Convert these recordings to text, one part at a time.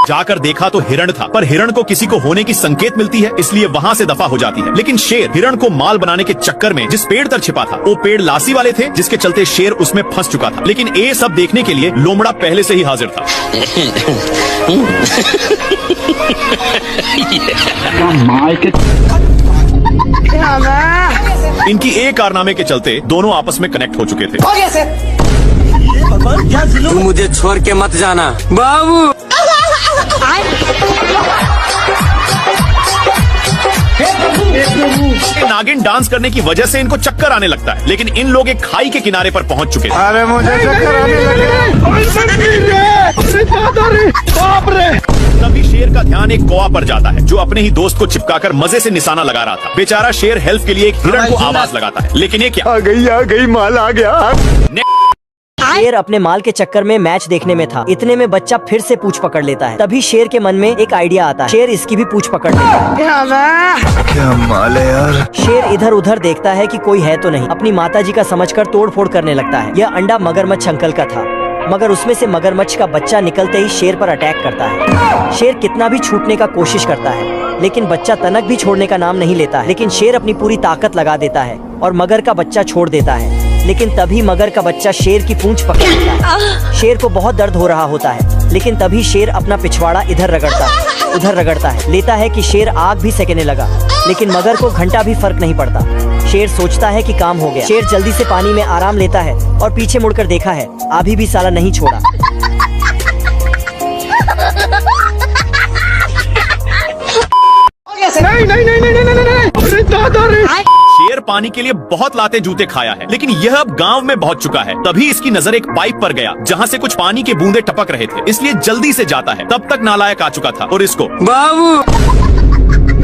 जाकर देखा तो हिरण था, पर हिरण को किसी को होने की संकेत मिलती है, इसलिए वहाँ से दफा हो जाती है। लेकिन शेर हिरण को माल बनाने के चक्कर में जिस पेड़ तर छिपा था, वो पेड़ लासी वाले थे, जिसके चलते शेर उसमें फंस चुका था। लेकिन ये सब देखने के लिए लोमड़ा पहले से ही हाजिर था। इनकी एक कारनामे के चलते दोनों आपस में कनेक्ट हो चुके थे। तू मुझे छोड़ के मत जाना बाबू। नागिन डांस करने की वजह से इनको चक्कर आने लगता है, लेकिन इन लोग एक खाई के किनारे पर पहुंच चुके थे। अरे मुझे चक्कर आने लगे। तभी शेर का ध्यान एक कौवा पर जाता है, जो अपने ही दोस्त को चिपकाकर मजे से निशाना लगा रहा था। बेचारा शेर हेल्प के लिए एक हिरण को आवाज लगाता है, लेकिन ये क्या? आ गई माल आ गया। शेर अपने माल के चक्कर में मैच देखने में था। इतने में बच्चा फिर से पूंछ पकड़ लेता है। तभी शेर के मन में एक आइडिया आता है। शेर इसकी भी पूंछ पकड़ लेता है। क्या माल है यार। शेर इधर उधर देखता है कि कोई है तो नहीं। अपनी माताजी का समझकर तोड़ फोड़ करने लगता है। यह अंडा मगरमच्छ अंकल का था, मगर उसमें से मगरमच्छ का बच्चा निकलते ही शेर पर अटैक करता है। शेर कितना भी छूटने का कोशिश करता है, लेकिन बच्चा तनक भी छोड़ने का नाम नहीं लेता है। लेकिन शेर अपनी पूरी ताकत लगा देता है और मगर का बच्चा छोड़ देता है। लेकिन तभी मगर का बच्चा शेर की पूंछ पकड़ लेता है। शेर को बहुत दर्द हो रहा होता है, लेकिन तभी शेर अपना पिछवाड़ा इधर रगड़ता है, उधर रगड़ता है। लेता है कि शेर आग भी सेकने लगा, लेकिन मगर को घंटा भी फर्क नहीं पड़ता। शेर सोचता है कि काम हो गया। शेर जल्दी से पानी में आराम लेता है और पीछे मुड़कर देखा है, अभी भी साला नहीं छोड़ा। नहीं। शेर पानी के लिए बहुत लाते जूते खाया है, लेकिन यह अब गांव में पहुंच चुका है। तभी इसकी नजर एक पाइप पर गया, जहां से कुछ पानी के बूंदे टपक रहे थे, इसलिए जल्दी से जाता है। तब तक नालायक आ चुका था और इसको बाबू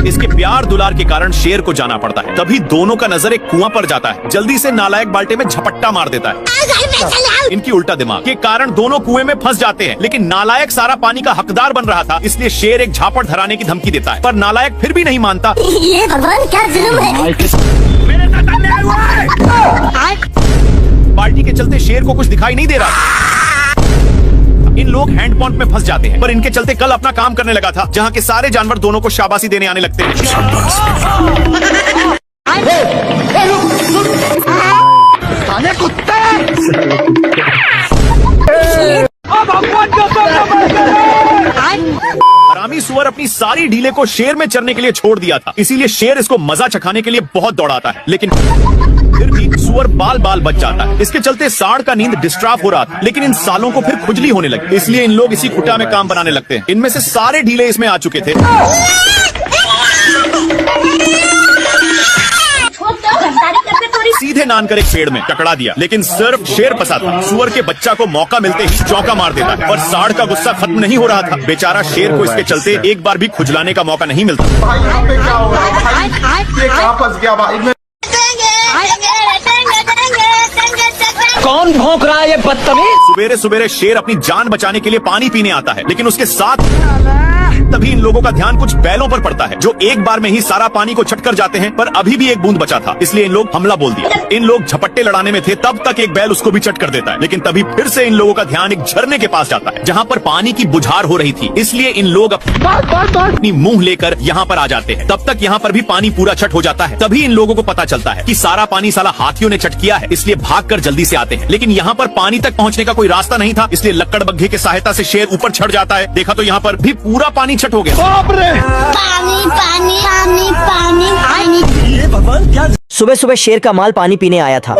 इसके प्यार दुलार के कारण शेर को जाना पड़ता है। तभी दोनों का नजर एक कुआं पर जाता है। जल्दी से नालायक बाल्टे में झपट्टा मार देता है। इनकी उल्टा दिमाग के कारण दोनों कुएं में फंस जाते हैं, लेकिन नालायक सारा पानी का हकदार बन रहा था, इसलिए शेर एक झापड़ धराने की धमकी देता है, पर नालायक फिर भी नहीं मानता। ये भगवान क्या जुल्म है। मेरे साथ अन्याय हुआ है। बाल्टी के चलते शेर को कुछ दिखाई नहीं दे रहा। इन लोग हैंड पंप में फंस जाते हैं, पर इनके चलते कल अपना काम करने लगा था, जहाँ के सारे जानवर दोनों को शाबाशी देने आने लगते हैं। हरामी सुअर अपनी सारी ढीले को शेर में चरने के लिए छोड़ दिया था, इसीलिए शेर इसको मजा चखाने के लिए बहुत दौड़ाता है, लेकिन फिर भी सुअर बाल बाल बच जाता है। इसके चलते सांड का नींद डिस्टर्ब हो रहा था, लेकिन इन सालों को फिर खुजली होने लगी, इसलिए इन लोग इसी खुटा में काम बनाने लगते हैं। इनमें से सारे ढीले इसमें आ चुके थे। सीधे नान कर एक पेड़ में टकरा दिया, लेकिन सिर्फ शेर फंसा था। सुअर के बच्चा को मौका मिलते ही चौका मार देता है, और सांड का गुस्सा खत्म नहीं हो रहा था। बेचारा शेर को इसके चलते एक बार भी खुजलाने का मौका नहीं मिलता। कौन भौंक रहा है ये बदतमीज। सुबेरे सुबेरे शेर अपनी जान बचाने के लिए पानी पीने आता है, लेकिन उसके साथ तभी इन लोगों का ध्यान कुछ बैलों पर पड़ता है, जो एक बार में ही सारा पानी को छट कर जाते हैं, पर अभी भी एक बूंद बचा था, इसलिए इन लोग हमला बोल दिया। इन लोग झपट्टे लड़ाने में थे, तब तक एक बैल उसको भी चट कर देता है, लेकिन तभी फिर से इन लोगों का ध्यान एक झरने के पास जाता है, जहाँ पर पानी की बुझार हो रही थी, इसलिए इन लोग अपनी मुंह लेकर यहाँ पर आ जाते हैं। तब तक यहाँ पर भी पानी पूरा छट हो जाता है। तभी इन लोगों को पता चलता है कि सारा पानी साला हाथियों ने चट किया है, इसलिए भागकर जल्दी से आते हैं, लेकिन यहाँ पर पानी तक पहुँचने का कोई रास्ता नहीं था, इसलिए लक्कड़ बग्घे की सहायता से शेर ऊपर चढ़ जाता है। देखा तो यहाँ पर भी पूरा पानी छट हो गया। पानी पानी पानी पानी पानी। ये भगवान क्या। सुबह सुबह शेर का माल पानी पीने आया था।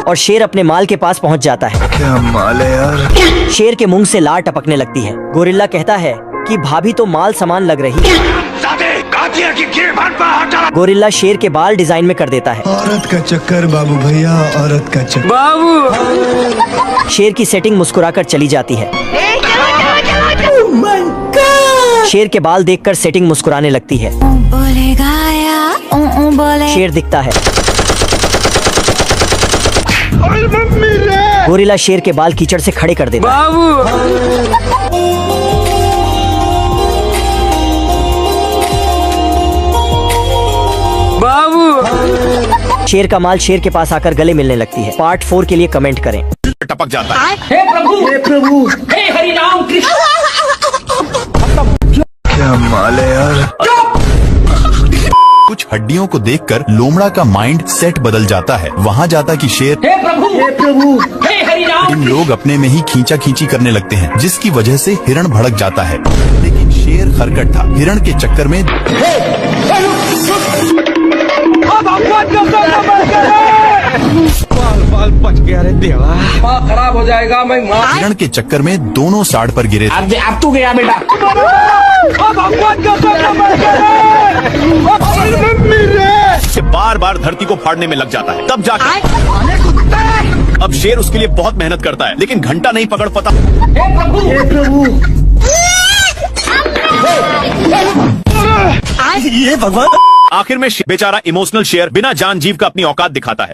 और शेर अपने माल के पास पहुंच जाता है। क्या माल है यार। शेर के मुंह से लार टपकने लगती है। गोरिल्ला कहता है कि भाभी तो माल समान लग रही है। गोरिल्ला शेर के बाल डिजाइन में कर देता है। औरत का चक्कर बाबू भैया, औरत का चक्कर। बाबू शेर की सेटिंग मुस्कुराकर चली जाती है। शेर के बाल देखकर सेटिंग मुस्कुराने लगती है। शेर दिखता है। गोरिल्ला शेर के बाल कीचड़ से खड़े कर देता है। बाबू शेर का माल शेर के पास आकर गले मिलने लगती है। पार्ट 4 के लिए कमेंट करें। टपक जाता है। हे प्रभु हे हरि राम कृष्ण। क्या माल है यार। कुछ हड्डियों को देखकर लोमड़ा का माइंड सेट बदल जाता है। वहाँ जाता कि शेर हे प्रभु हे हरि राम। इन लोग अपने में ही खींचा खींची करने लगते हैं, जिसकी वजह से हिरण भड़क जाता है। लेकिन शेर खरकट था। हिरण के चक्कर में बाल बच गया रे देवा। माँ खराब हो जाएगा। मैं माँ हिरण के चक्कर में दोनों साड़ पर गिरे थे। अब तू गया बेटा। से बार बार धरती को फाड़ने में लग जाता है। तब जाकर अब शेर उसके लिए बहुत मेहनत करता है, लेकिन घंटा नहीं पकड़ पाता। हे प्रभु ये भगवान। आखिर में बेचारा इमोशनल शेर बिना जान जीव का अपनी औकात दिखाता है।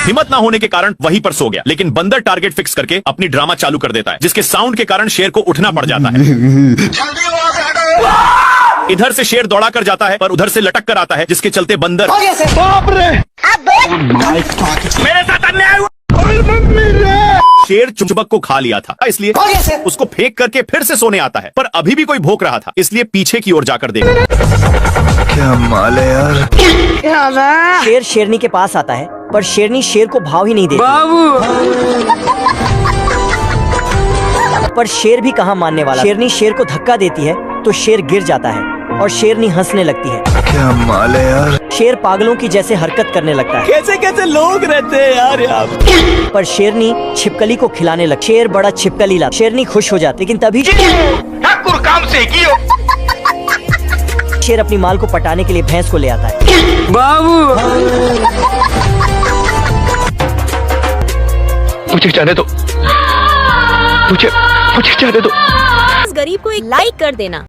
हिम्मत ना होने के कारण वहीं पर सो गया, लेकिन बंदर टारगेट फिक्स करके अपनी ड्रामा चालू कर देता है, जिसके साउंड के कारण शेर को उठना पड़ जाता है। इधर से शेर दौड़ा कर जाता है, पर उधर से लटक कर आता है, जिसके चलते बंदर बाप रे। मेरे साथ अन्याय हुआ। शेर चुंबक को खा लिया था, इसलिए उसको फेंक करके फिर से सोने आता है, पर अभी भी कोई भौंक रहा था, इसलिए पीछे की ओर जाकर देखा। क्या माल है यार। शेर शेरनी के पास आता है, पर शेरनी शेर को भाव ही नहीं देती। पर शेर भी कहाँ मानने वाला। शेरनी शेर को धक्का देती है तो शेर गिर जाता है और शेरनी हंसने लगती है। क्या माल है यार। शेर पागलों की जैसे हरकत करने लगता है। कैसे कैसे लोग रहते हैं यार यहाँ। पर शेरनी छिपकली को खिलाने लग। शेर बड़ा छिपकली ला। शेरनी खुश हो जाती, लेकिन तभी शेर अपनी माल को पटाने के लिए भैंस को ले आता है। मुझे जाने दो। मुझे जाने दो। इस गरीब को एक लाइक कर देना।